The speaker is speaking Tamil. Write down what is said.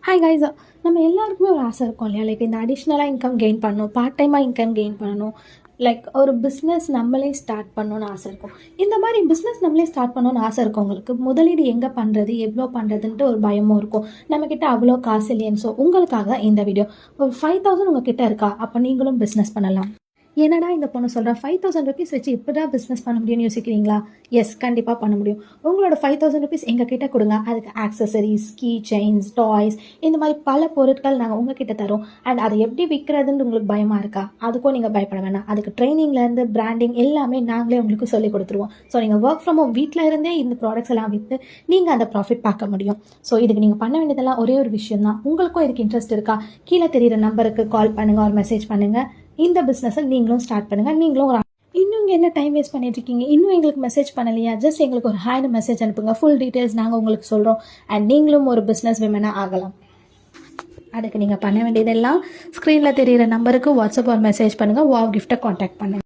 Hi guys. நம்ம எல்லாருக்குமே ஒரு ஆசை இருக்கும் இல்லையா? லைக் இந்த அடிஷ்னலாக இன்கம் கெயின் பண்ணணும், பார்ட் டைமாக இன்கம் கெயின் பண்ணணும், லைக் ஒரு பிஸ்னஸ் நம்மளே ஸ்டார்ட் பண்ணணும்னு ஆசை இருக்கும். இந்த மாதிரி பிஸ்னஸ் நம்மளே ஸ்டார்ட் பண்ணணும்னு ஆசை இருக்கவங்களுக்கு முதலீடு எங்கே பண்ணுறது, எவ்வளோ பண்ணுறதுன்ட்டு ஒரு பயமும் இருக்கும். நம்மக்கிட்ட அவ்வளோ காசு இல்லையேன்னு. ஸோ உங்களுக்காக இந்த வீடியோ. ஒரு 5000 உங்கள் கிட்ட இருக்கா? அப்போ நீங்களும் பிஸ்னஸ் பண்ணலாம். என்னடா இந்த பொண்ணு சொல்கிறா, 5000 ருபீஸ் வச்சு இப்போதான் பிஸ்னஸ் பண்ண முடியும்னு யோசிக்கிறீங்களா? எஸ், கண்டிப்பாக பண்ண முடியும். உங்களோட 5000 ருபீஸ் எங்கள் கிட்ட கொடுங்க. அதுக்கு ஆக்சசரிஸ், கீ செயின்ஸ், டாய்ஸ், இந்த மாதிரி பல பொருட்கள் நாங்கள் உங்ககிட்ட தரோம். அண்ட் அதை எப்படி விற்கிறதுன்னு உங்களுக்கு பயமாக இருக்கா? அதுக்கும் நீங்கள் பயப்பட வேணாம். அதுக்கு ட்ரைனிங்லேருந்து பிராண்டிங் எல்லாமே நாங்களே உங்களுக்கு சொல்லி கொடுத்துருவோம். ஸோ நீங்கள் ஒர்க் ஃப்ரம் ஹோம் வீட்டில் இருந்தே இந்த ப்ராடக்ட்ஸ் எல்லாம் விற்று நீங்கள் அந்த ப்ராஃபிட் பார்க்க முடியும். ஸோ இதுக்கு நீங்கள் பண்ண வேண்டியதெல்லாம் ஒரே ஒரு விஷயம் தான். உங்களுக்கும் இதுக்கு இன்ட்ரெஸ்ட் இருக்கா? கீழே தெரியிற நம்பருக்கு கால் பண்ணுங்கள், ஒரு மெசேஜ் பண்ணுங்கள். இந்த பிஸ்னஸை நீங்களும் ஸ்டார்ட் பண்ணுங்கள். நீங்களும் இன்னும் இங்கே என்ன டைம் வேஸ்ட் பண்ணிட்டு இருக்கீங்க? இன்னும் எங்களுக்கு மெசேஜ் பண்ணலையா? ஜஸ்ட் எங்களுக்கு ஒரு ஹாய்னு மெசேஜ் அனுப்புங்க. ஃபுல் டீட்டெயில்ஸ் நாங்கள் உங்களுக்கு சொல்கிறோம். அண்ட் நீங்களும் ஒரு பிஸ்னஸ் விமனாக ஆகலாம். அதுக்கு நீங்கள் பண்ண வேண்டியதெல்லாம் ஸ்க்ரீனில் தெரியிற நம்பருக்கு வாட்ஸ்அப் ஒரு மெசேஜ் பண்ணுங்கள். வாவ் கிஃப்ட்டை காண்டாக்ட் பண்ணுங்கள்.